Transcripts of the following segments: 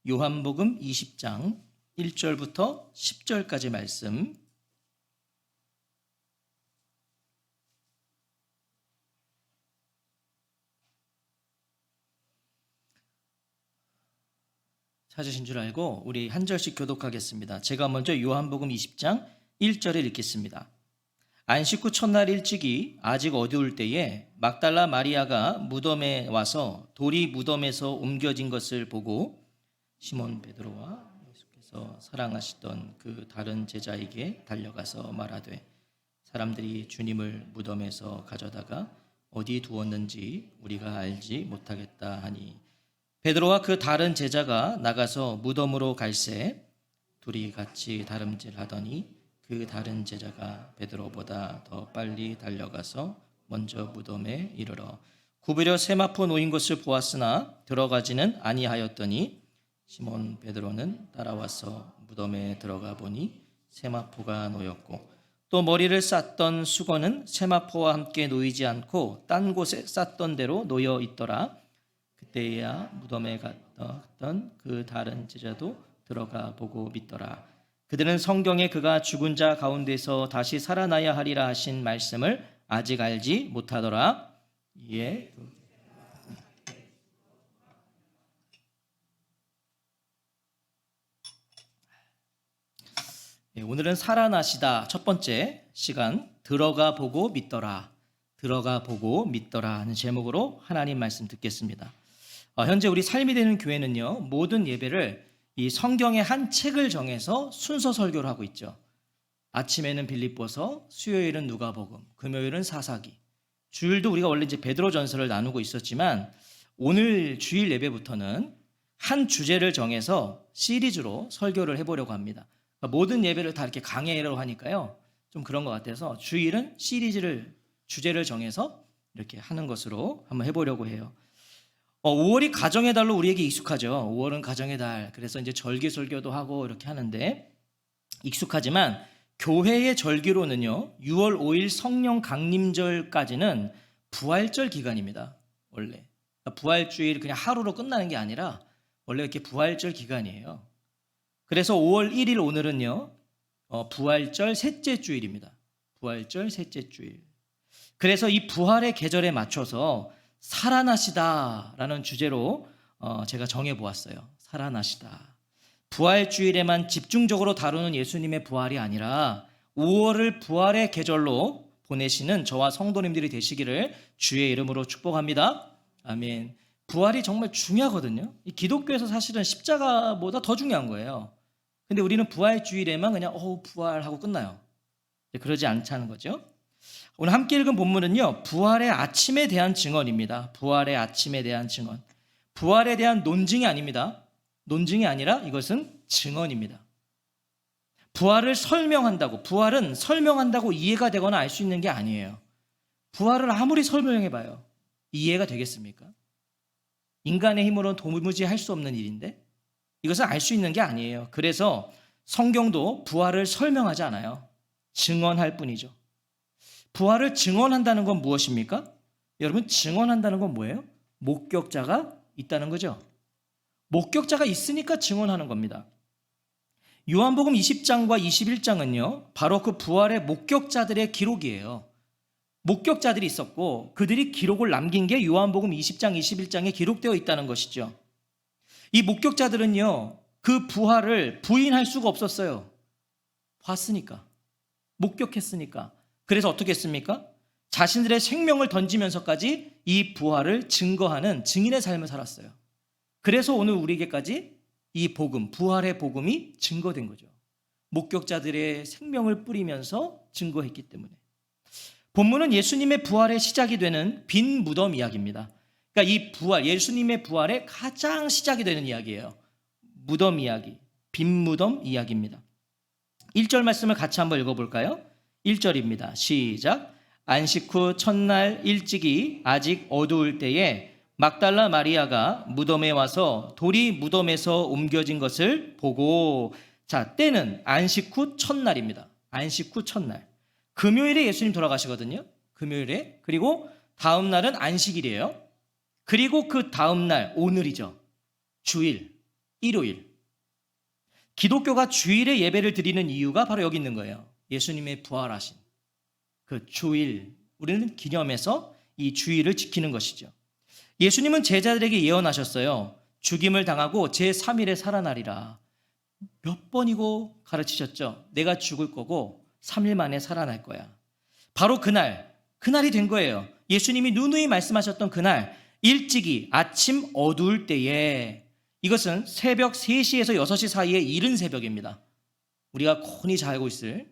요한복음 20장 1절부터 10절까지 말씀. 찾으신 줄 알고 우리 한 절씩 교독하겠습니다. 제가 먼저 요한복음 20장 1절을 읽겠습니다. 안식 후 첫날 일찍이 아직 어두울 때에 막달라 마리아가 무덤에 와서 돌이 무덤에서 옮겨진 것을 보고 시몬 베드로와 예수께서 사랑하시던 그 다른 제자에게 달려가서 말하되 사람들이 주님을 무덤에서 가져다가 어디 두었는지 우리가 알지 못하겠다 하니 베드로와 그 다른 제자가 나가서 무덤으로 갈새 둘이 같이 다름질하더니 그 다른 제자가 베드로보다 더 빨리 달려가서 먼저 무덤에 이르러 구부려 세마포 놓인 것을 보았으나 들어가지는 아니하였더니 시몬 베드로는 따라와서 무덤에 들어가 보니 세마포가 놓였고 또 머리를 쌌던 수건은 세마포와 함께 놓이지 않고 딴 곳에 쌌던 대로 놓여 있더라. 그때야 무덤에 갔던 그 다른 제자도 들어가 보고 믿더라. 그들은 성경에 그가 죽은 자 가운데서 다시 살아나야 하리라 하신 말씀을 아직 알지 못하더라. 예. 오늘은 살아나시다 첫 번째 시간 들어가 보고 믿더라. 들어가 보고 믿더라 하는 제목으로 하나님 말씀 듣겠습니다. 현재 우리 삶이 되는 교회는요, 모든 예배를 이 성경의 한 책을 정해서 순서 설교를 하고 있죠. 아침에는 빌립보서, 수요일은 누가복음, 금요일은 사사기. 주일도 우리가 원래 이제 베드로전서를 나누고 있었지만 오늘 주일 예배부터는 한 주제를 정해서 시리즈로 설교를 해보려고 합니다. 그러니까 모든 예배를 다 이렇게 강해라고 하니까요, 좀 그런 것 같아서 주일은 주제를 정해서 이렇게 하는 것으로 한번 해보려고 해요. 5월이 가정의 달로 우리에게 익숙하죠. 5월은 가정의 달. 그래서 이제 절기설교도 하고 이렇게 하는데 익숙하지만 교회의 절기로는요, 6월 5일 성령 강림절까지는 부활절 기간입니다. 원래 부활주일 그냥 하루로 끝나는 게 아니라 원래 이렇게 부활절 기간이에요. 그래서 5월 1일 오늘은요, 부활절 셋째 주일입니다. 부활절 셋째 주일. 그래서 이 부활의 계절에 맞춰서 살아나시다라는 주제로 제가 정해보았어요. 살아나시다. 부활주일에만 집중적으로 다루는 예수님의 부활이 아니라 5월을 부활의 계절로 보내시는 저와 성도님들이 되시기를 주의 이름으로 축복합니다. 아멘. 부활이 정말 중요하거든요. 이 기독교에서 사실은 십자가보다 더 중요한 거예요. 근데 우리는 부활주일에만 그냥 부활하고 끝나요. 그러지 않다는 거죠. 오늘 함께 읽은 본문은요, 부활의 아침에 대한 증언입니다. 부활의 아침에 대한 증언. 부활에 대한 논증이 아닙니다. 논증이 아니라 이것은 증언입니다. 부활은 설명한다고 이해가 되거나 알 수 있는 게 아니에요. 부활을 아무리 설명해봐요, 이해가 되겠습니까? 인간의 힘으로는 도무지 할 수 없는 일인데 이것은 알 수 있는 게 아니에요. 그래서 성경도 부활을 설명하지 않아요. 증언할 뿐이죠. 부활을 증언한다는 건 무엇입니까? 여러분, 증언한다는 건 뭐예요? 목격자가 있다는 거죠. 목격자가 있으니까 증언하는 겁니다. 요한복음 20장과 21장은요, 바로 그 부활의 목격자들의 기록이에요. 목격자들이 있었고 그들이 기록을 남긴 게 요한복음 20장, 21장에 기록되어 있다는 것이죠. 이 목격자들은요, 그 부활을 부인할 수가 없었어요. 봤으니까, 목격했으니까. 그래서 어떻게 했습니까? 자신들의 생명을 던지면서까지 이 부활을 증거하는 증인의 삶을 살았어요. 그래서 오늘 우리에게까지 이 복음, 부활의 복음이 증거된 거죠. 목격자들의 생명을 뿌리면서 증거했기 때문에. 본문은 예수님의 부활의 시작이 되는 빈 무덤 이야기입니다. 그러니까 이 부활, 예수님의 부활의 가장 시작이 되는 이야기예요. 무덤 이야기, 빈 무덤 이야기입니다. 1절 말씀을 같이 한번 읽어볼까요? 1절입니다. 시작. 안식 후 첫날 일찍이 아직 어두울 때에 막달라 마리아가 무덤에 와서 돌이 무덤에서 옮겨진 것을 보고, 자, 때는 안식 후 첫날입니다. 안식 후 첫날. 금요일에 예수님 돌아가시거든요. 금요일에. 그리고 다음 날은 안식일이에요. 그리고 그 다음 날 오늘이죠. 주일. 일요일. 기독교가 주일에 예배를 드리는 이유가 바로 여기 있는 거예요. 예수님의 부활하신 그 주일, 우리는 기념해서 이 주일을 지키는 것이죠. 예수님은 제자들에게 예언하셨어요. 죽임을 당하고 제3일에 살아나리라. 몇 번이고 가르치셨죠. 내가 죽을 거고 3일 만에 살아날 거야. 바로 그날이 된 거예요. 예수님이 누누이 말씀하셨던 그날, 일찍이 아침 어두울 때에, 이것은 새벽 3시에서 6시 사이의 이른 새벽입니다. 우리가 곤히 잘 알고 있을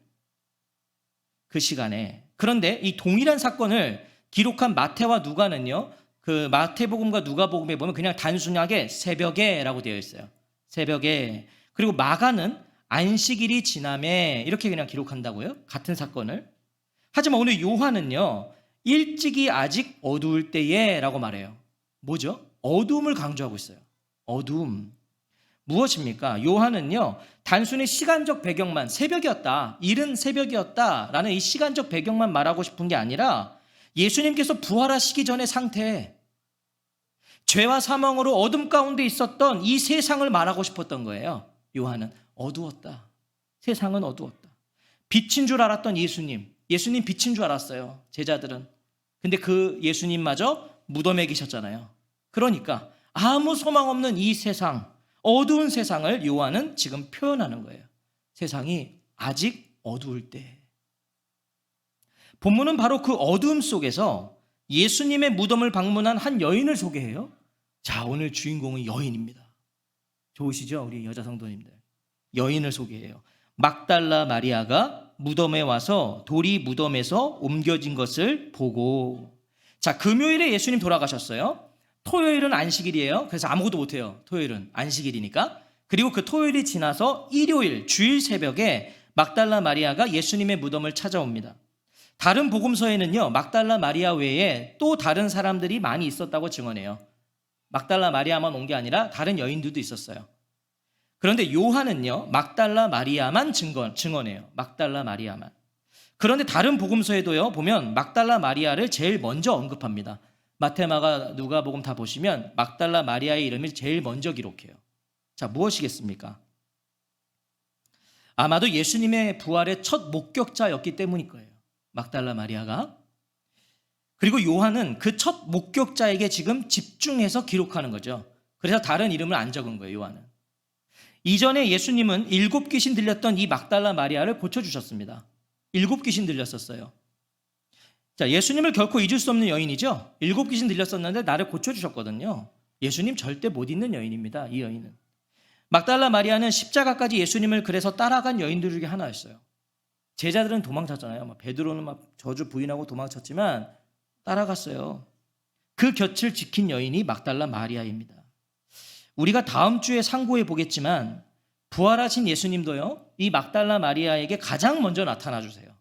그 시간에. 그런데 이 동일한 사건을 기록한 마태와 누가는요, 그 마태복음과 누가복음에 보면 그냥 단순하게 새벽에라고 되어 있어요. 새벽에. 그리고 마가는 안식일이 지남에 이렇게 그냥 기록한다고요. 같은 사건을. 하지만 오늘 요한은요, 일찍이 아직 어두울 때에라고 말해요. 뭐죠? 어두움을 강조하고 있어요. 어두움. 무엇입니까? 요한은요, 단순히 시간적 배경만, 새벽이었다, 이른 새벽이었다라는 이 시간적 배경만 말하고 싶은 게 아니라 예수님께서 부활하시기 전의 상태, 죄와 사망으로 어둠 가운데 있었던 이 세상을 말하고 싶었던 거예요. 요한은 어두웠다. 세상은 어두웠다. 빛인 줄 알았던 예수님 빛인 줄 알았어요. 제자들은. 근데 그 예수님마저 무덤에 계셨잖아요. 그러니까 아무 소망 없는 이 세상, 어두운 세상을 요한은 지금 표현하는 거예요. 세상이 아직 어두울 때. 본문은 바로 그 어두움 속에서 예수님의 무덤을 방문한 한 여인을 소개해요. 자, 오늘 주인공은 여인입니다. 좋으시죠? 우리 여자 성도님들. 여인을 소개해요. 막달라 마리아가 무덤에 와서 돌이 무덤에서 옮겨진 것을 보고. 자, 금요일에 예수님 돌아가셨어요. 토요일은 안식일이에요. 그래서 아무것도 못해요. 토요일은 안식일이니까. 그리고 그 토요일이 지나서 일요일 주일 새벽에 막달라 마리아가 예수님의 무덤을 찾아옵니다. 다른 복음서에는요, 막달라 마리아 외에 또 다른 사람들이 많이 있었다고 증언해요. 막달라 마리아만 온 게 아니라 다른 여인들도 있었어요. 그런데 요한은요, 막달라 마리아만 증언해요. 막달라 마리아만. 그런데 다른 복음서에도요, 보면 막달라 마리아를 제일 먼저 언급합니다. 마태, 마가, 누가복음 다 보시면 막달라 마리아의 이름을 제일 먼저 기록해요. 자, 무엇이겠습니까? 아마도 예수님의 부활의 첫 목격자였기 때문일 거예요. 막달라 마리아가. 그리고 요한은 그 첫 목격자에게 지금 집중해서 기록하는 거죠. 그래서 다른 이름을 안 적은 거예요, 요한은. 이전에 예수님은 7 귀신 들렸던 이 막달라 마리아를 고쳐주셨습니다. 7 귀신 들렸었어요. 자, 예수님을 결코 잊을 수 없는 여인이죠. 7 귀신 들렸었는데 나를 고쳐주셨거든요. 예수님 절대 못 잊는 여인입니다, 이 여인은. 막달라 마리아는 십자가까지 예수님을 그래서 따라간 여인들 중에 하나였어요. 제자들은 도망쳤잖아요. 베드로는 막 저주 부인하고 도망쳤지만 따라갔어요. 그 곁을 지킨 여인이 막달라 마리아입니다. 우리가 다음 주에 상고해 보겠지만 부활하신 예수님도요, 이 막달라 마리아에게 가장 먼저 나타나 주세요.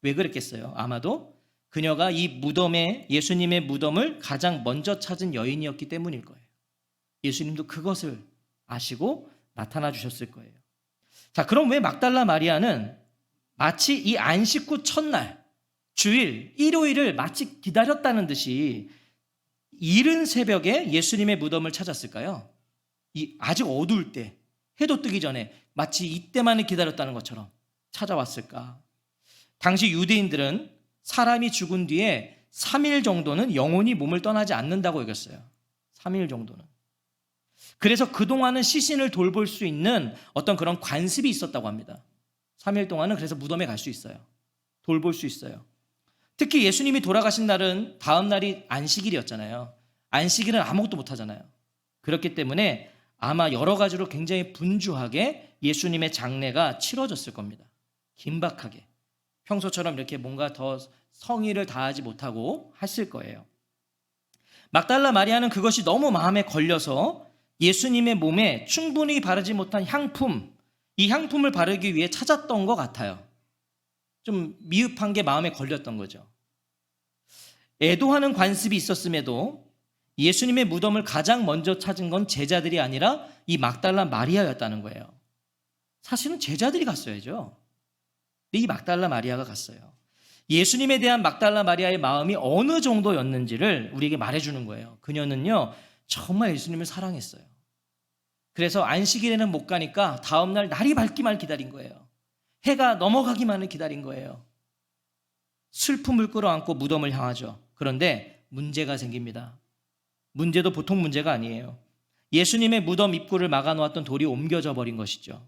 왜 그랬겠어요? 아마도 그녀가 이 무덤에, 예수님의 무덤을 가장 먼저 찾은 여인이었기 때문일 거예요. 예수님도 그것을 아시고 나타나 주셨을 거예요. 자, 그럼 왜 막달라 마리아는 마치 이 안식 후 첫날, 주일, 일요일을 마치 기다렸다는 듯이 이른 새벽에 예수님의 무덤을 찾았을까요? 이 아직 어두울 때, 해도 뜨기 전에 마치 이때만을 기다렸다는 것처럼 찾아왔을까? 당시 유대인들은 사람이 죽은 뒤에 3일 정도는 영혼이 몸을 떠나지 않는다고 여겼어요. 3일 정도는. 그래서 그동안은 시신을 돌볼 수 있는 어떤 그런 관습이 있었다고 합니다. 3일 동안은 그래서 무덤에 갈 수 있어요. 돌볼 수 있어요. 특히 예수님이 돌아가신 날은 다음 날이 안식일이었잖아요. 안식일은 아무것도 못 하잖아요. 그렇기 때문에 아마 여러 가지로 굉장히 분주하게 예수님의 장례가 치러졌을 겁니다. 긴박하게. 평소처럼 이렇게 뭔가 더 성의를 다하지 못하고 했을 거예요. 막달라 마리아는 그것이 너무 마음에 걸려서 예수님의 몸에 충분히 바르지 못한 향품, 이 향품을 바르기 위해 찾았던 것 같아요. 좀 미흡한 게 마음에 걸렸던 거죠. 애도하는 관습이 있었음에도 예수님의 무덤을 가장 먼저 찾은 건 제자들이 아니라 이 막달라 마리아였다는 거예요. 사실은 제자들이 갔어야죠. 근데 이 막달라 마리아가 갔어요. 예수님에 대한 막달라 마리아의 마음이 어느 정도였는지를 우리에게 말해주는 거예요. 그녀는요, 정말 예수님을 사랑했어요. 그래서 안식일에는 못 가니까 다음날 날이 밝기만 기다린 거예요. 해가 넘어가기만을 기다린 거예요. 슬픔을 끌어안고 무덤을 향하죠. 그런데 문제가 생깁니다. 문제도 보통 문제가 아니에요. 예수님의 무덤 입구를 막아놓았던 돌이 옮겨져 버린 것이죠.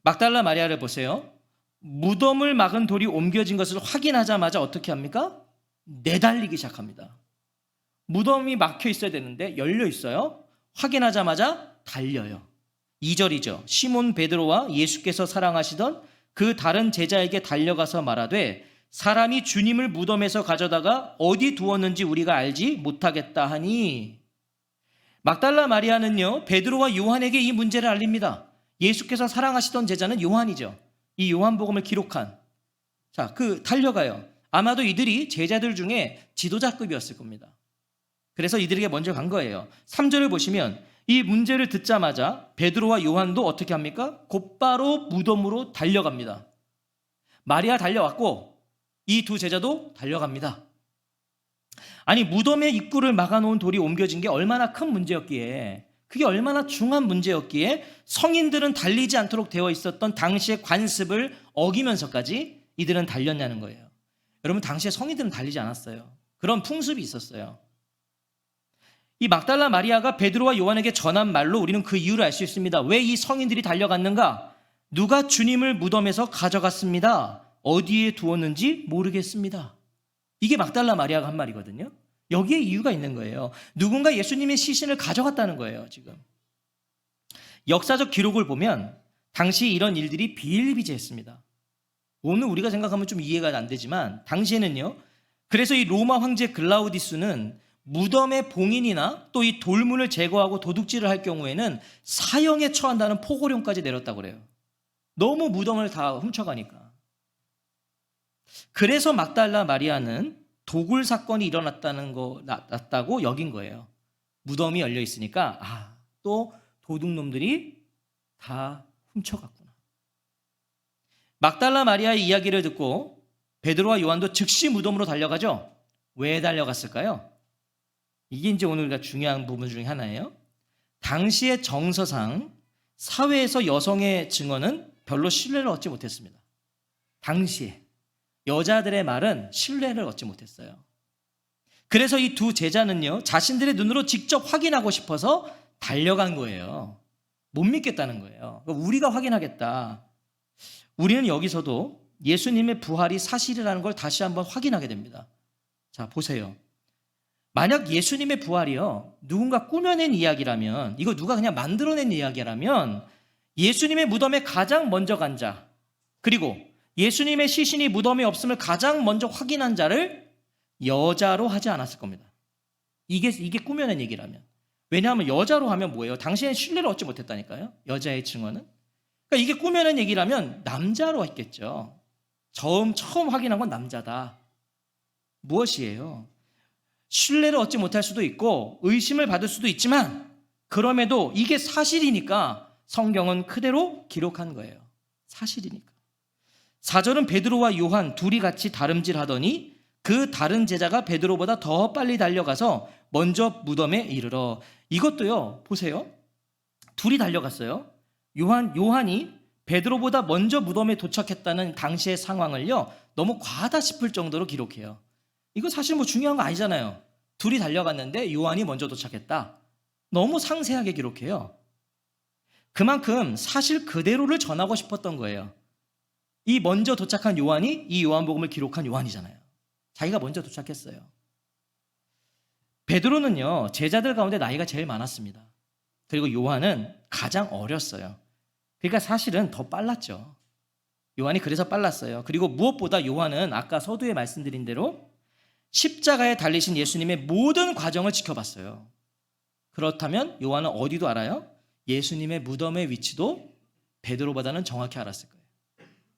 막달라 마리아를 보세요. 무덤을 막은 돌이 옮겨진 것을 확인하자마자 어떻게 합니까? 내달리기 시작합니다. 무덤이 막혀 있어야 되는데 열려 있어요. 확인하자마자 달려요. 2절이죠. 시몬 베드로와 예수께서 사랑하시던 그 다른 제자에게 달려가서 말하되 사람이 주님을 무덤에서 가져다가 어디 두었는지 우리가 알지 못하겠다 하니, 막달라 마리아는요 베드로와 요한에게 이 문제를 알립니다. 예수께서 사랑하시던 제자는 요한이죠. 이 요한복음을 기록한, 달려가요. 아마도 이들이 제자들 중에 지도자급이었을 겁니다. 그래서 이들에게 먼저 간 거예요. 3절을 보시면 이 문제를 듣자마자 베드로와 요한도 어떻게 합니까? 곧바로 무덤으로 달려갑니다. 마리아 달려왔고 이 두 제자도 달려갑니다. 아니, 무덤의 입구를 막아놓은 돌이 옮겨진 게 얼마나 큰 문제였기에, 그게 얼마나 중한 문제였기에 성인들은 달리지 않도록 되어 있었던 당시의 관습을 어기면서까지 이들은 달렸냐는 거예요. 여러분, 당시에 성인들은 달리지 않았어요. 그런 풍습이 있었어요. 이 막달라 마리아가 베드로와 요한에게 전한 말로 우리는 그 이유를 알 수 있습니다. 왜 이 성인들이 달려갔는가? 누가 주님을 무덤에서 가져갔습니다. 어디에 두었는지 모르겠습니다. 이게 막달라 마리아가 한 말이거든요. 여기에 이유가 있는 거예요. 누군가 예수님의 시신을 가져갔다는 거예요, 지금. 역사적 기록을 보면 당시 이런 일들이 비일비재했습니다. 오늘 우리가 생각하면 좀 이해가 안 되지만 당시에는요. 그래서 이 로마 황제 글라우디스는 무덤의 봉인이나 또 이 돌문을 제거하고 도둑질을 할 경우에는 사형에 처한다는 포고령까지 내렸다고 그래요. 너무 무덤을 다 훔쳐가니까. 그래서 막달라 마리아는 도굴 사건이 났다고 여긴 거예요. 무덤이 열려 있으니까 또 도둑놈들이 다 훔쳐갔구나. 막달라 마리아의 이야기를 듣고 베드로와 요한도 즉시 무덤으로 달려가죠. 왜 달려갔을까요? 이게 이제 오늘 우리가 중요한 부분 중에 하나예요. 당시의 정서상 사회에서 여성의 증언은 별로 신뢰를 얻지 못했습니다. 당시에 여자들의 말은 신뢰를 얻지 못했어요. 그래서 이 두 제자는요, 자신들의 눈으로 직접 확인하고 싶어서 달려간 거예요. 못 믿겠다는 거예요. 우리가 확인하겠다. 우리는 여기서도 예수님의 부활이 사실이라는 걸 다시 한번 확인하게 됩니다. 자, 보세요. 만약 예수님의 부활이요, 누군가 꾸며낸 이야기라면, 이거 누가 그냥 만들어낸 이야기라면 예수님의 무덤에 가장 먼저 간 자, 그리고 예수님의 시신이 무덤에 없음을 가장 먼저 확인한 자를 여자로 하지 않았을 겁니다. 이게 꾸며낸 얘기라면. 왜냐하면 여자로 하면 뭐예요? 당시에는 신뢰를 얻지 못했다니까요. 여자의 증언은. 그러니까 이게 꾸며낸 얘기라면 남자로 했겠죠. 처음 확인한 건 남자다. 무엇이에요? 신뢰를 얻지 못할 수도 있고 의심을 받을 수도 있지만 그럼에도 이게 사실이니까 성경은 그대로 기록한 거예요. 사실이니까. 4절은 베드로와 요한 둘이 같이 다름질하더니 그 다른 제자가 베드로보다 더 빨리 달려가서 먼저 무덤에 이르러. 이것도요, 보세요. 둘이 달려갔어요. 요한이 베드로보다 먼저 무덤에 도착했다는 당시의 상황을요, 너무 과하다 싶을 정도로 기록해요. 이거 사실 뭐 중요한 거 아니잖아요. 둘이 달려갔는데 요한이 먼저 도착했다. 너무 상세하게 기록해요. 그만큼 사실 그대로를 전하고 싶었던 거예요. 이 먼저 도착한 요한이 이 요한복음을 기록한 요한이잖아요. 자기가 먼저 도착했어요. 베드로는요, 제자들 가운데 나이가 제일 많았습니다. 그리고 요한은 가장 어렸어요. 그러니까 사실은 더 빨랐죠. 요한이 그래서 빨랐어요. 그리고 무엇보다 요한은 아까 서두에 말씀드린 대로 십자가에 달리신 예수님의 모든 과정을 지켜봤어요. 그렇다면 요한은 어디도 알아요? 예수님의 무덤의 위치도 베드로보다는 정확히 알았을 거예요.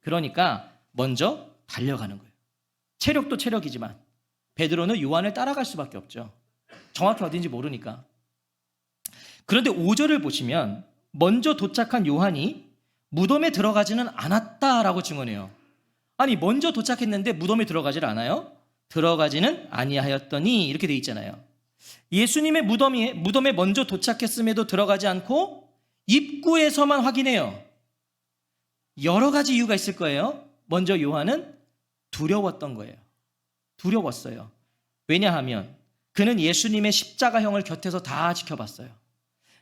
그러니까 먼저 달려가는 거예요. 체력도 체력이지만 베드로는 요한을 따라갈 수밖에 없죠. 정확히 어딘지 모르니까. 그런데 5절을 보시면 먼저 도착한 요한이 무덤에 들어가지는 않았다라고 증언해요. 아니, 먼저 도착했는데 무덤에 들어가지를 않아요? 들어가지는 아니하였더니 이렇게 돼 있잖아요. 예수님의 무덤에 먼저 도착했음에도 들어가지 않고 입구에서만 확인해요. 여러 가지 이유가 있을 거예요. 먼저 요한은 두려웠던 거예요. 두려웠어요. 왜냐하면 그는 예수님의 십자가형을 곁에서 다 지켜봤어요.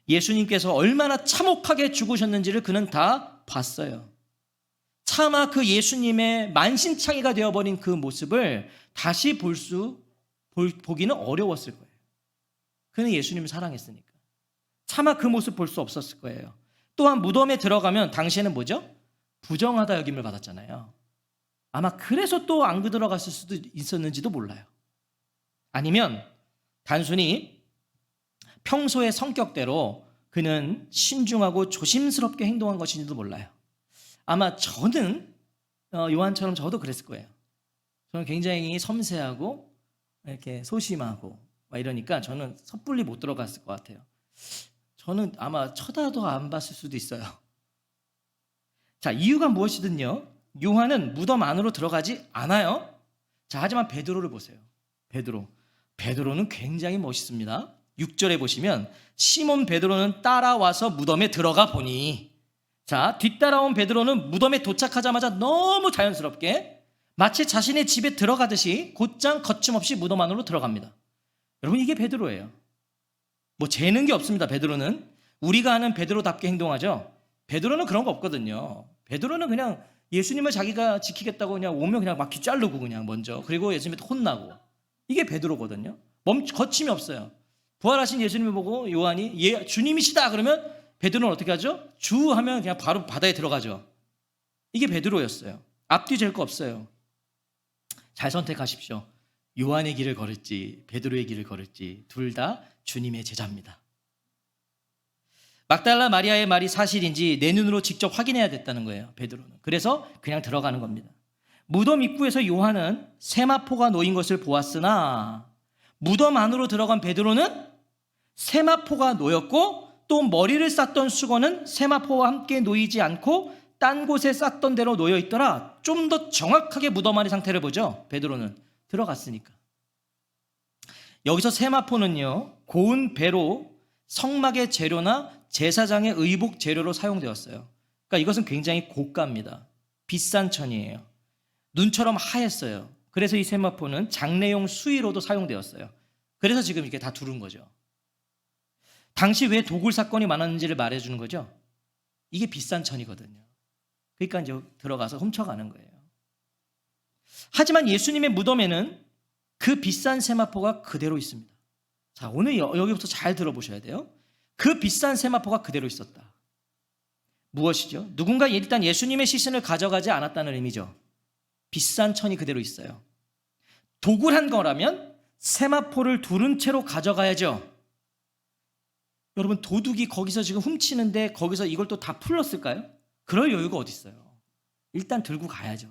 예수님께서 얼마나 참혹하게 죽으셨는지를 그는 다 봤어요. 차마 그 예수님의 만신창이가 되어버린 그 모습을 다시 보기는 어려웠을 거예요. 그는 예수님을 사랑했으니까. 차마 그 모습 볼 수 없었을 거예요. 또한 무덤에 들어가면 당시에는 뭐죠? 부정하다 여김을 받았잖아요. 아마 그래서 또 안 들어갔을 수도 있었는지도 몰라요. 아니면 단순히 평소의 성격대로 그는 신중하고 조심스럽게 행동한 것인지도 몰라요. 아마 저는 요한처럼 저도 그랬을 거예요. 저는 굉장히 섬세하고 이렇게 소심하고 막 이러니까 저는 섣불리 못 들어갔을 것 같아요. 저는 아마 쳐다도 안 봤을 수도 있어요. 자, 이유가 무엇이든요, 요한은 무덤 안으로 들어가지 않아요. 자, 하지만 베드로를 보세요. 베드로는 굉장히 멋있습니다. 6절에 보시면 시몬 베드로는 따라와서 무덤에 들어가 보니, 자, 뒤따라온 베드로는 무덤에 도착하자마자 너무 자연스럽게 마치 자신의 집에 들어가듯이 곧장 거침없이 무덤 안으로 들어갑니다. 여러분, 이게 베드로예요. 뭐 재는 게 없습니다. 베드로는 우리가 아는 베드로답게 행동하죠. 베드로는 그런 거 없거든요. 베드로는 그냥 예수님을 자기가 지키겠다고 그냥 오면 그냥 막 귀 자르고 그냥 먼저, 그리고 예수님한테 혼나고, 이게 베드로거든요. 거침이 없어요. 부활하신 예수님을 보고 요한이 주님이시다 그러면 베드로는 어떻게 하죠? 주 하면 그냥 바로 바다에 들어가죠. 이게 베드로였어요. 앞뒤 잴 거 없어요. 잘 선택하십시오. 요한의 길을 걸을지 베드로의 길을 걸을지 둘 다 주님의 제자입니다. 막달라 마리아의 말이 사실인지 내 눈으로 직접 확인해야 됐다는 거예요, 베드로는. 그래서 그냥 들어가는 겁니다. 무덤 입구에서 요한은 세마포가 놓인 것을 보았으나 무덤 안으로 들어간 베드로는 세마포가 놓였고 또 머리를 쌌던 수건은 세마포와 함께 놓이지 않고 딴 곳에 쌌던 대로 놓여 있더라. 좀 더 정확하게 무덤 안의 상태를 보죠. 베드로는 들어갔으니까. 여기서 세마포는요, 고운 배로 성막의 재료나 제사장의 의복 재료로 사용되었어요. 그러니까 이것은 굉장히 고가입니다. 비싼 천이에요. 눈처럼 하였어요. 그래서 이 세마포는 장례용 수의로도 사용되었어요. 그래서 지금 이렇게 다 두른 거죠. 당시 왜 도굴 사건이 많았는지를 말해주는 거죠. 이게 비싼 천이거든요. 그러니까 이제 들어가서 훔쳐가는 거예요. 하지만 예수님의 무덤에는 그 비싼 세마포가 그대로 있습니다. 자, 오늘 여기부터 잘 들어보셔야 돼요. 그 비싼 세마포가 그대로 있었다. 무엇이죠? 누군가 일단 예수님의 시신을 가져가지 않았다는 의미죠. 비싼 천이 그대로 있어요. 도굴한 거라면 세마포를 두른 채로 가져가야죠. 여러분, 도둑이 거기서 지금 훔치는데 거기서 이걸 또 다 풀었을까요? 그럴 여유가 어디 있어요. 일단 들고 가야죠.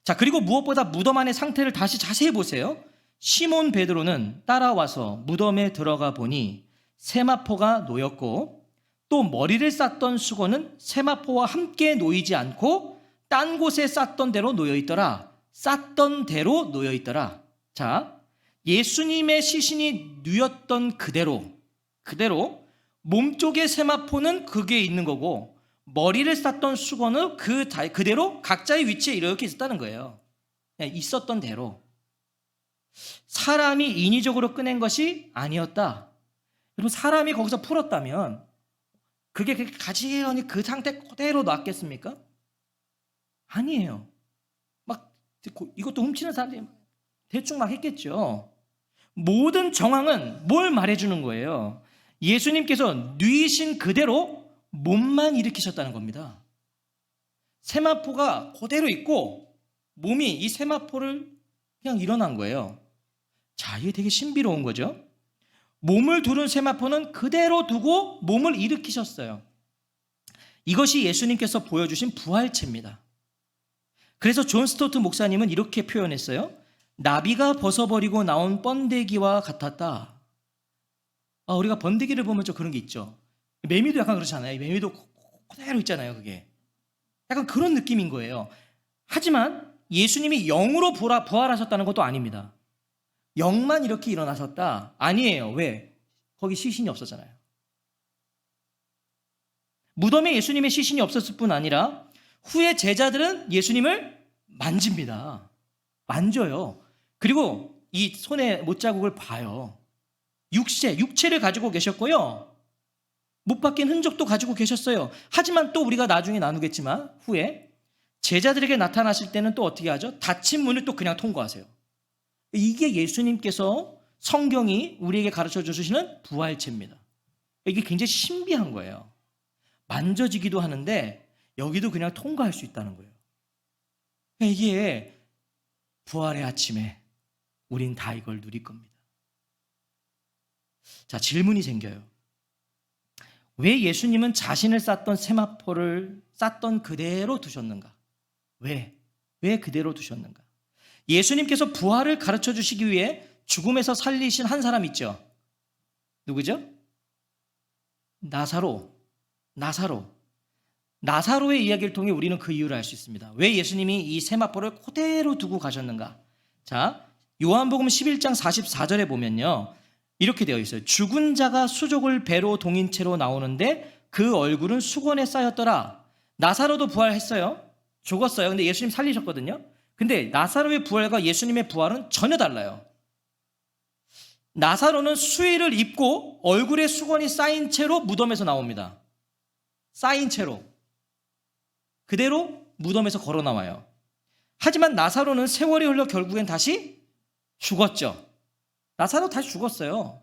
자, 그리고 무엇보다 무덤 안의 상태를 다시 자세히 보세요. 시몬 베드로는 따라와서 무덤에 들어가 보니 세마포가 놓였고 또 머리를 쌌던 수건은 세마포와 함께 놓이지 않고 딴 곳에 쌌던 대로 놓여 있더라. 쌌던 대로 놓여 있더라. 자, 예수님의 시신이 누였던 그대로 몸쪽의 세마포는 그게 있는 거고 머리를 쌌던 수건은 그대로 각자의 위치에 이렇게 있었다는 거예요. 그냥 있었던 대로. 사람이 인위적으로 꺼낸 것이 아니었다. 여러분, 사람이 거기서 풀었다면 그게 가지런히 그 상태 그대로 놨겠습니까? 아니에요. 막 이것도 훔치는 사람들이 대충 막 했겠죠. 모든 정황은 뭘 말해주는 거예요? 예수님께서 누이신 그대로 몸만 일으키셨다는 겁니다. 세마포가 그대로 있고 몸이 이 세마포를 그냥 일어난 거예요. 자, 이게 되게 신비로운 거죠. 몸을 두른 세마포는 그대로 두고 몸을 일으키셨어요. 이것이 예수님께서 보여주신 부활체입니다. 그래서 존 스토트 목사님은 이렇게 표현했어요. 나비가 벗어버리고 나온 번데기와 같았다. 우리가 번데기를 보면 좀 그런 게 있죠. 매미도 약간 그렇잖아요. 매미도 그대로 있잖아요. 그게 약간 그런 느낌인 거예요. 하지만 예수님이 영으로 부활하셨다는 것도 아닙니다. 영만 이렇게 일어나셨다? 아니에요. 왜? 거기 시신이 없었잖아요. 무덤에 예수님의 시신이 없었을 뿐 아니라 후에 제자들은 예수님을 만집니다. 만져요. 그리고 이 손에 못자국을 봐요. 육체를 가지고 계셨고요. 못 박힌 흔적도 가지고 계셨어요. 하지만 또 우리가 나중에 나누겠지만 후에 제자들에게 나타나실 때는 또 어떻게 하죠? 닫힌 문을 또 그냥 통과하세요. 이게 예수님께서 성경이 우리에게 가르쳐 주시는 부활체입니다. 이게 굉장히 신비한 거예요. 만져지기도 하는데 여기도 그냥 통과할 수 있다는 거예요. 이게 부활의 아침에 우린 다 이걸 누릴 겁니다. 자, 질문이 생겨요. 왜 예수님은 자신을 쌌던 세마포를 쌌던 그대로 두셨는가? 왜 그대로 두셨는가? 예수님께서 부활을 가르쳐 주시기 위해 죽음에서 살리신 한 사람 있죠? 누구죠? 나사로의 이야기를 통해 우리는 그 이유를 알 수 있습니다. 왜 예수님이 이 세마포를 그대로 두고 가셨는가? 자, 요한복음 11장 44절에 보면요, 이렇게 되어 있어요. 죽은 자가 수족을 배로 동인 채로 나오는데 그 얼굴은 수건에 쌓였더라. 나사로도 부활했어요. 죽었어요. 근데 예수님 살리셨거든요. 근데 나사로의 부활과 예수님의 부활은 전혀 달라요. 나사로는 수의를 입고 얼굴에 수건이 쌓인 채로 무덤에서 나옵니다. 쌓인 채로. 그대로 무덤에서 걸어 나와요. 하지만 나사로는 세월이 흘러 결국엔 다시 죽었죠. 나사로 다시 죽었어요.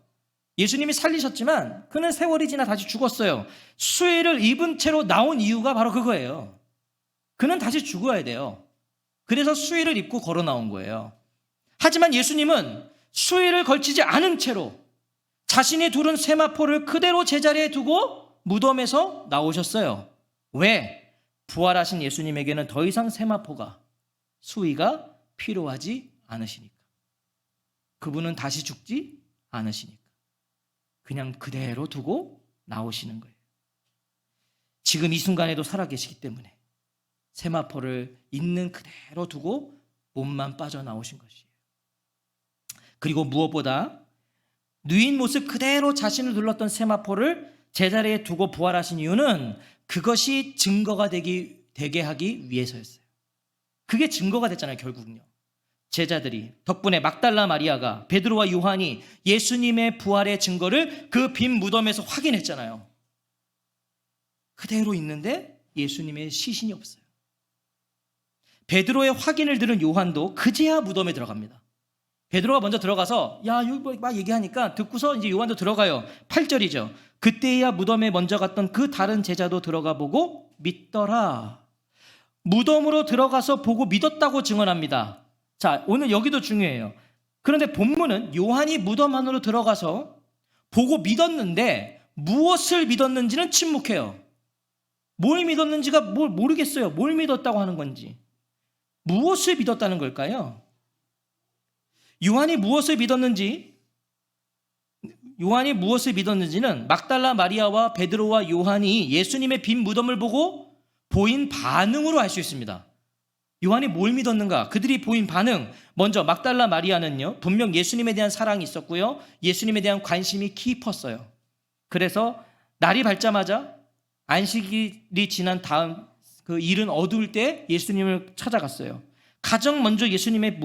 예수님이 살리셨지만 그는 세월이 지나 다시 죽었어요. 수의를 입은 채로 나온 이유가 바로 그거예요. 그는 다시 죽어야 돼요. 그래서 수의를 입고 걸어 나온 거예요. 하지만 예수님은 수의를 걸치지 않은 채로 자신이 두른 세마포를 그대로 제자리에 두고 무덤에서 나오셨어요. 왜? 부활하신 예수님에게는 더 이상 세마포가, 수의가 필요하지 않으시니까. 그분은 다시 죽지 않으시니까. 그냥 그대로 두고 나오시는 거예요. 지금 이 순간에도 살아계시기 때문에 세마포를 있는 그대로 두고 몸만 빠져나오신 것이에요. 그리고 무엇보다 누인 모습 그대로 자신을 눌렀던 세마포를 제자리에 두고 부활하신 이유는 그것이 증거가 되게 하기 위해서였어요. 그게 증거가 됐잖아요, 결국은요. 제자들이 덕분에 막달라 마리아가, 베드로와 요한이 예수님의 부활의 증거를 그 빈 무덤에서 확인했잖아요. 그대로 있는데 예수님의 시신이 없어요. 베드로의 확인을 들은 요한도 그제야 무덤에 들어갑니다. 베드로가 먼저 들어가서 여기 막 얘기하니까 듣고서 이제 요한도 들어가요. 8절이죠. 그때야 무덤에 먼저 갔던 그 다른 제자도 들어가 보고 믿더라. 무덤으로 들어가서 보고 믿었다고 증언합니다. 자, 오늘 여기도 중요해요. 그런데 본문은 요한이 무덤 안으로 들어가서 보고 믿었는데 무엇을 믿었는지는 침묵해요. 뭘 믿었는지가 모르겠어요. 뭘 믿었다고 하는 건지. 무엇을 믿었다는 걸까요? 요한이 무엇을 믿었는지는 막달라 마리아와 베드로와 요한이 예수님의 빈 무덤을 보고 보인 반응으로 알 수 있습니다. 요한이 뭘 믿었는가? 그들이 보인 반응. 먼저 막달라 마리아는요, 분명 예수님에 대한 사랑이 있었고요, 예수님에 대한 관심이 깊었어요. 그래서 날이 밝자마자 안식일이 지난 다음 그 일은 어두울 때 예수님을 찾아갔어요. 가장 먼저 예수님의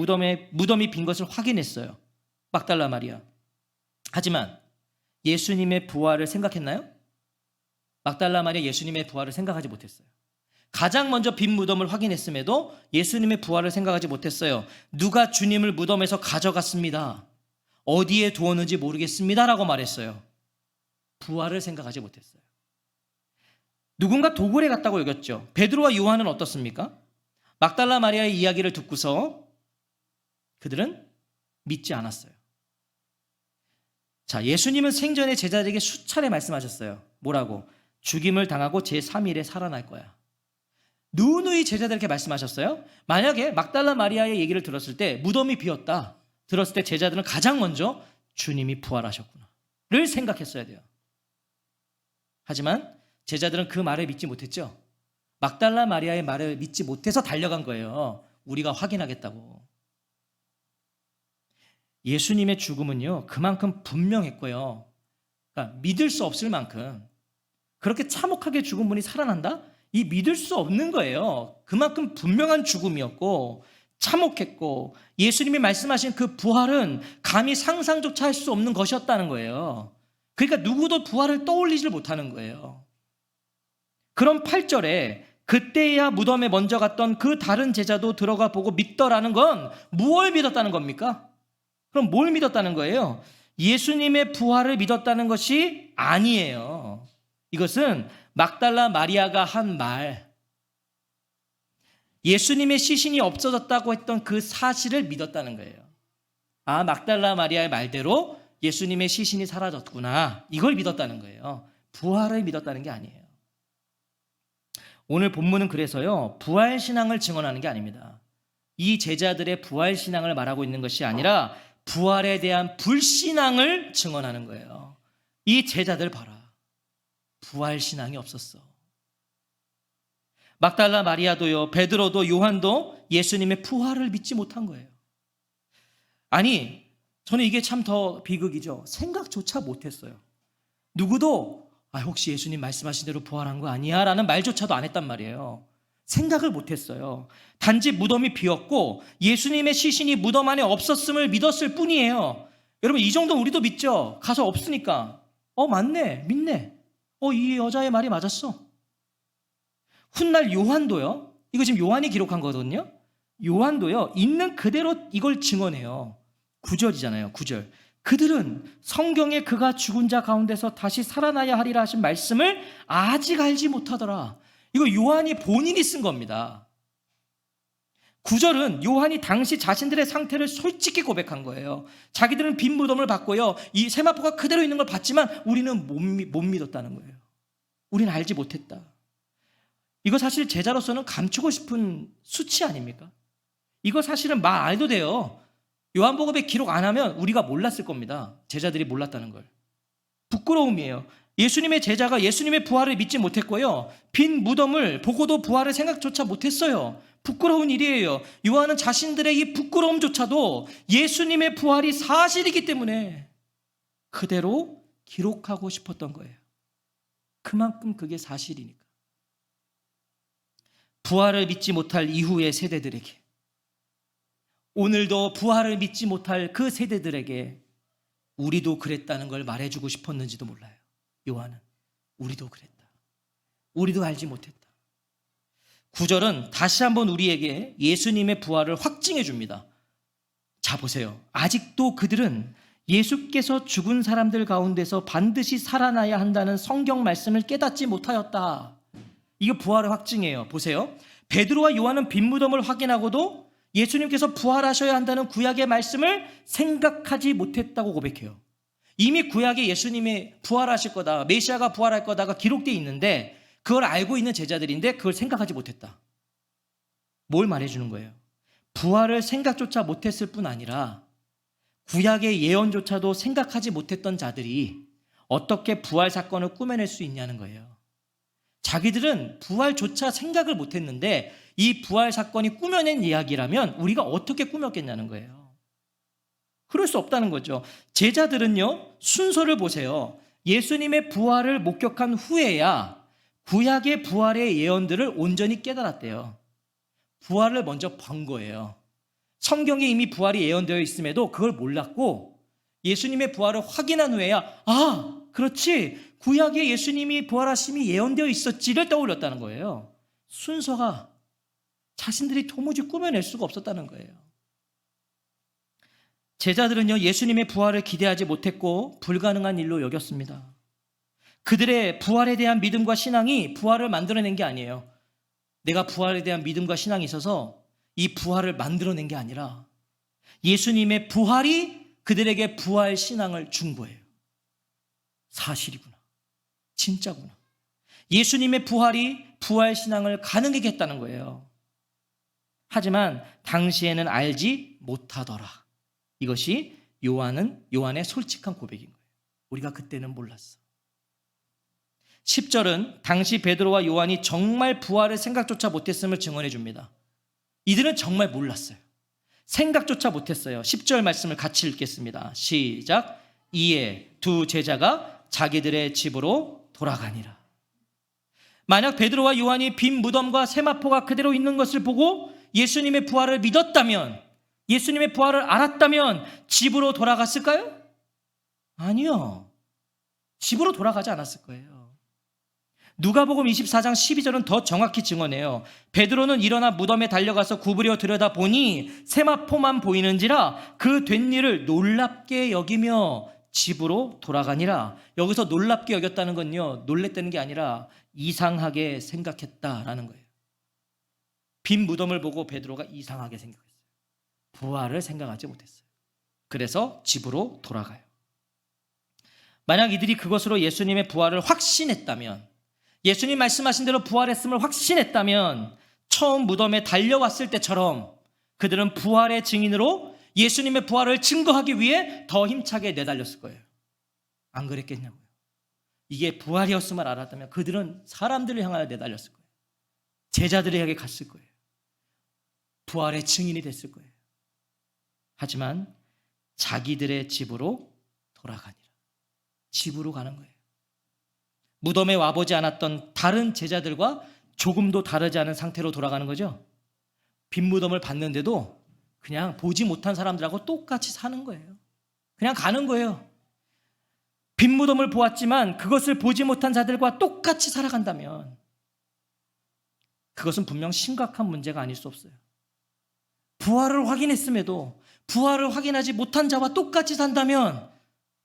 무덤이 빈 것을 확인했어요. 막달라 마리아. 하지만 예수님의 부활을 생각했나요? 막달라 마리아 예수님의 부활을 생각하지 못했어요. 가장 먼저 빈 무덤을 확인했음에도 예수님의 부활을 생각하지 못했어요. 누가 주님을 무덤에서 가져갔습니다. 어디에 두었는지 모르겠습니다 라고 말했어요. 부활을 생각하지 못했어요. 누군가 도굴해 갔다고 여겼죠. 베드로와 요한은 어떻습니까? 막달라 마리아의 이야기를 듣고서 그들은 믿지 않았어요. 자, 예수님은 생전에 제자들에게 수차례 말씀하셨어요. 뭐라고? 죽임을 당하고 제3일에 살아날 거야. 누누이 제자들에게 말씀하셨어요. 만약에 막달라 마리아의 얘기를 들었을 때 무덤이 비었다 들었을 때 제자들은 가장 먼저 주님이 부활하셨구나를 생각했어야 돼요. 하지만 제자들은 그 말을 믿지 못했죠. 막달라 마리아의 말을 믿지 못해서 달려간 거예요. 우리가 확인하겠다고. 예수님의 죽음은요, 그만큼 분명했고요. 그러니까 믿을 수 없을 만큼 그렇게 참혹하게 죽은 분이 살아난다? 이 믿을 수 없는 거예요. 그만큼 분명한 죽음이었고 참혹했고 예수님이 말씀하신 그 부활은 감히 상상조차 할 수 없는 것이었다는 거예요. 그러니까 누구도 부활을 떠올리질 못하는 거예요. 그럼 8절에 그때야 무덤에 먼저 갔던 그 다른 제자도 들어가 보고 믿더라는 건 무엇을 믿었다는 겁니까? 그럼 뭘 믿었다는 거예요? 예수님의 부활을 믿었다는 것이 아니에요. 이것은 막달라 마리아가 한 말, 예수님의 시신이 없어졌다고 했던 그 사실을 믿었다는 거예요. 아, 막달라 마리아의 말대로 예수님의 시신이 사라졌구나, 이걸 믿었다는 거예요. 부활을 믿었다는 게 아니에요. 오늘 본문은 그래서요, 부활신앙을 증언하는 게 아닙니다. 이 제자들의 부활신앙을 말하고 있는 것이 아니라 부활에 대한 불신앙을 증언하는 거예요. 이 제자들 봐라, 부활신앙이 없었어. 막달라 마리아도요, 베드로도 요한도 예수님의 부활을 믿지 못한 거예요. 아니, 저는 이게 참 더 비극이죠. 생각조차 못했어요. 누구도 혹시 예수님 말씀하신 대로 부활한 거 아니야? 라는 말조차도 안 했단 말이에요. 생각을 못했어요. 단지 무덤이 비었고 예수님의 시신이 무덤 안에 없었음을 믿었을 뿐이에요. 여러분, 이 정도 우리도 믿죠? 가서 없으니까 맞네, 믿네, 이 여자의 말이 맞았어. 훗날 요한도요, 이거 지금 요한이 기록한 거거든요. 요한도요, 있는 그대로 이걸 증언해요. 9절이잖아요. 9절. 그들은 성경에 그가 죽은 자 가운데서 다시 살아나야 하리라 하신 말씀을 아직 알지 못하더라. 이거 요한이 본인이 쓴 겁니다. 9절은 요한이 당시 자신들의 상태를 솔직히 고백한 거예요. 자기들은 빈 무덤을 봤고요, 이 세마포가 그대로 있는 걸 봤지만 우리는 못 믿었다는 거예요. 우리는 알지 못했다. 이거 사실 제자로서는 감추고 싶은 수치 아닙니까? 이거 사실은 말 안 해도 돼요. 요한복음에 기록 안 하면 우리가 몰랐을 겁니다. 제자들이 몰랐다는 걸. 부끄러움이에요. 예수님의 제자가 예수님의 부활을 믿지 못했고요, 빈 무덤을 보고도 부활을 생각조차 못했어요. 부끄러운 일이에요. 요한은 자신들의 이 부끄러움조차도 예수님의 부활이 사실이기 때문에 그대로 기록하고 싶었던 거예요. 그만큼 그게 사실이니까. 부활을 믿지 못할 이후의 세대들에게, 오늘도 부활을 믿지 못할 그 세대들에게 우리도 그랬다는 걸 말해주고 싶었는지도 몰라요. 요한은 우리도 그랬다, 우리도 알지 못했다. 9절은 다시 한번 우리에게 예수님의 부활을 확증해 줍니다. 자, 보세요. 아직도 그들은 예수께서 죽은 사람들 가운데서 반드시 살아나야 한다는 성경 말씀을 깨닫지 못하였다. 이거 부활의 확증이에요. 보세요. 베드로와 요한은 빈 무덤을 확인하고도 예수님께서 부활하셔야 한다는 구약의 말씀을 생각하지 못했다고 고백해요. 이미 구약에 예수님이 부활하실 거다, 메시아가 부활할 거다가 기록되어 있는데 그걸 알고 있는 제자들인데 그걸 생각하지 못했다. 뭘 말해주는 거예요? 부활을 생각조차 못했을 뿐 아니라 구약의 예언조차도 생각하지 못했던 자들이 어떻게 부활 사건을 꾸며낼 수 있냐는 거예요. 자기들은 부활조차 생각을 못했는데 이 부활 사건이 꾸며낸 이야기라면 우리가 어떻게 꾸몄겠냐는 거예요. 그럴 수 없다는 거죠. 제자들은요, 순서를 보세요. 예수님의 부활을 목격한 후에야 구약의 부활의 예언들을 온전히 깨달았대요. 부활을 먼저 본 거예요. 성경에 이미 부활이 예언되어 있음에도 그걸 몰랐고 예수님의 부활을 확인한 후에야 그렇지, 구약에 예수님이 부활하심이 예언되어 있었지를 떠올렸다는 거예요. 순서가 자신들이 도무지 꾸며낼 수가 없었다는 거예요. 제자들은요, 예수님의 부활을 기대하지 못했고 불가능한 일로 여겼습니다. 그들의 부활에 대한 믿음과 신앙이 부활을 만들어낸 게 아니에요. 내가 부활에 대한 믿음과 신앙이 있어서 이 부활을 만들어낸 게 아니라 예수님의 부활이 그들에게 부활 신앙을 준 거예요. 사실이구나, 진짜구나. 예수님의 부활이 부활 신앙을 가능하게 했다는 거예요. 하지만 당시에는 알지 못하더라. 이것이 요한의 솔직한 고백인 거예요. 우리가 그때는 몰랐어. 10절은 당시 베드로와 요한이 정말 부활을 생각조차 못했음을 증언해 줍니다. 이들은 정말 몰랐어요. 생각조차 못했어요. 10절 말씀을 같이 읽겠습니다. 시작. 이에 두 제자가 자기들의 집으로 돌아가니라. 만약 베드로와 요한이 빈 무덤과 세마포가 그대로 있는 것을 보고 예수님의 부활을 믿었다면, 예수님의 부활을 알았다면 집으로 돌아갔을까요? 아니요. 집으로 돌아가지 않았을 거예요. 누가복음 24장 12절은 더 정확히 증언해요. 베드로는 일어나 무덤에 달려가서 구부려 들여다보니 세마포만 보이는지라 그 된 일을 놀랍게 여기며 집으로 돌아가니라. 여기서 놀랍게 여겼다는 건요, 놀랬다는 게 아니라 이상하게 생각했다라는 거예요. 빈 무덤을 보고 베드로가 이상하게 생각했어요. 부활을 생각하지 못했어요. 그래서 집으로 돌아가요. 만약 이들이 그것으로 예수님의 부활을 확신했다면, 예수님 말씀하신 대로 부활했음을 확신했다면 처음 무덤에 달려왔을 때처럼 그들은 부활의 증인으로 예수님의 부활을 증거하기 위해 더 힘차게 내달렸을 거예요. 안 그랬겠냐고요. 이게 부활이었음을 알았다면 그들은 사람들을 향하여 내달렸을 거예요. 제자들에게 갔을 거예요. 부활의 증인이 됐을 거예요. 하지만 자기들의 집으로 돌아가니라. 집으로 가는 거예요. 무덤에 와보지 않았던 다른 제자들과 조금도 다르지 않은 상태로 돌아가는 거죠. 빈 무덤을 봤는데도 그냥 보지 못한 사람들하고 똑같이 사는 거예요. 그냥 가는 거예요. 빈 무덤을 보았지만 그것을 보지 못한 자들과 똑같이 살아간다면 그것은 분명 심각한 문제가 아닐 수 없어요. 부활을 확인했음에도 부활을 확인하지 못한 자와 똑같이 산다면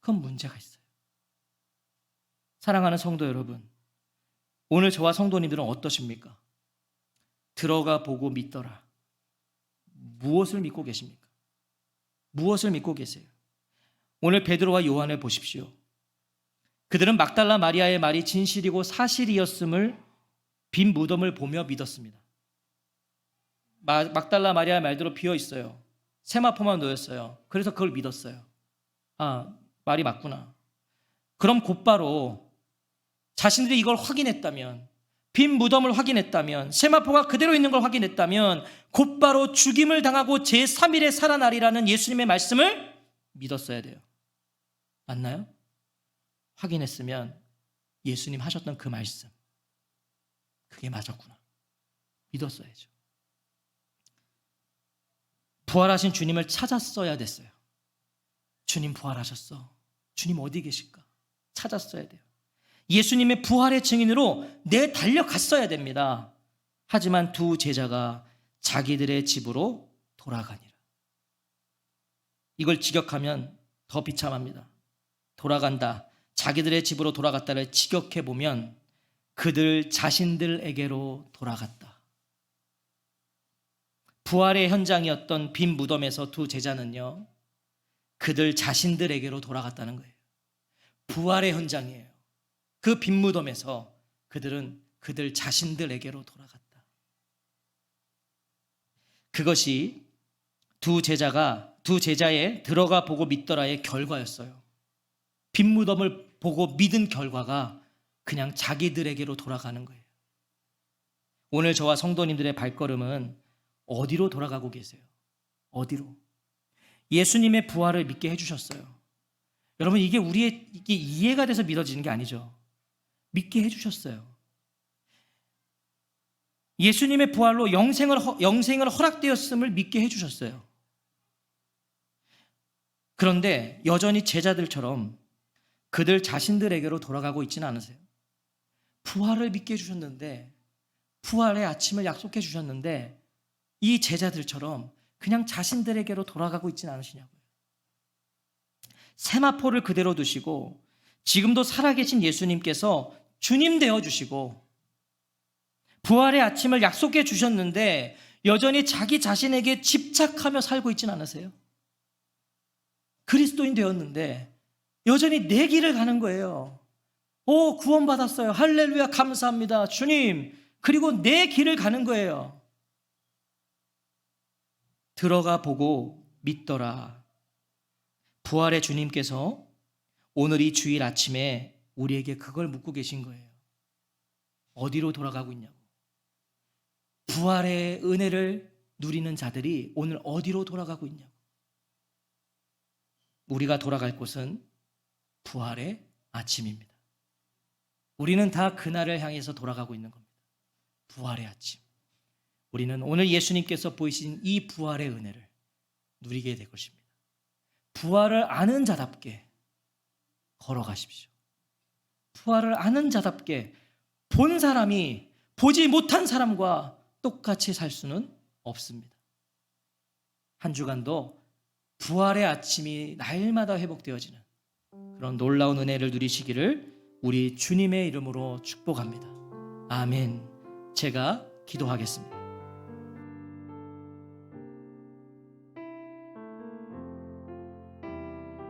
그건 문제가 있어요. 사랑하는 성도 여러분, 오늘 저와 성도님들은 어떠십니까? 들어가 보고 믿더라. 무엇을 믿고 계십니까? 무엇을 믿고 계세요? 오늘 베드로와 요한을 보십시오. 그들은 막달라 마리아의 말이 진실이고 사실이었음을 빈 무덤을 보며 믿었습니다. 막달라 마리아의 말대로 비어 있어요. 세마포만 놓였어요. 그래서 그걸 믿었어요. 아, 말이 맞구나. 그럼 곧바로 자신들이 이걸 확인했다면, 빈 무덤을 확인했다면, 세마포가 그대로 있는 걸 확인했다면 곧바로 죽임을 당하고 제3일에 살아나리라는 예수님의 말씀을 믿었어야 돼요. 맞나요? 확인했으면 예수님 하셨던 그 말씀, 그게 맞았구나. 믿었어야죠. 부활하신 주님을 찾았어야 됐어요. 주님 부활하셨어. 주님 어디 계실까? 찾았어야 돼요. 예수님의 부활의 증인으로 달려갔어야 됩니다. 하지만 두 제자가 자기들의 집으로 돌아가니라. 이걸 직역하면 더 비참합니다. 돌아간다, 자기들의 집으로 돌아갔다를 직역해보면 그들 자신들에게로 돌아갔다. 부활의 현장이었던 빈 무덤에서 두 제자는요, 그들 자신들에게로 돌아갔다는 거예요. 부활의 현장이에요. 그 빈 무덤에서 그들은 그들 자신들에게로 돌아갔다. 그것이 두 제자의 들어가 보고 믿더라의 결과였어요. 빈 무덤을 보고 믿은 결과가 그냥 자기들에게로 돌아가는 거예요. 오늘 저와 성도님들의 발걸음은 어디로 돌아가고 계세요? 어디로? 예수님의 부활을 믿게 해주셨어요. 여러분, 이게 이게 이해가 돼서 믿어지는 게 아니죠. 믿게 해주셨어요. 예수님의 부활로 영생을 허락되었음을 믿게 해주셨어요. 그런데 여전히 제자들처럼 그들 자신들에게로 돌아가고 있지는 않으세요? 부활을 믿게 해주셨는데, 부활의 아침을 약속해 주셨는데 이 제자들처럼 그냥 자신들에게로 돌아가고 있지는 않으시냐고요. 세마포를 그대로 두시고 지금도 살아계신 예수님께서 주님 되어주시고 부활의 아침을 약속해 주셨는데 여전히 자기 자신에게 집착하며 살고 있지는 않으세요? 그리스도인 되었는데 여전히 내 길을 가는 거예요. 오, 구원받았어요. 할렐루야, 감사합니다. 주님. 그리고 내 길을 가는 거예요. 들어가 보고 믿더라. 부활의 주님께서 오늘 이 주일 아침에 우리에게 그걸 묻고 계신 거예요. 어디로 돌아가고 있냐고. 부활의 은혜를 누리는 자들이 오늘 어디로 돌아가고 있냐고. 우리가 돌아갈 곳은 부활의 아침입니다. 우리는 다 그날을 향해서 돌아가고 있는 겁니다. 부활의 아침. 우리는 오늘 예수님께서 보이신 이 부활의 은혜를 누리게 될 것입니다. 부활을 아는 자답게 걸어가십시오. 부활을 아는 자답게 본 사람이 보지 못한 사람과 똑같이 살 수는 없습니다. 한 주간도 부활의 아침이 날마다 회복되어지는 그런 놀라운 은혜를 누리시기를 우리 주님의 이름으로 축복합니다. 아멘. 제가 기도하겠습니다.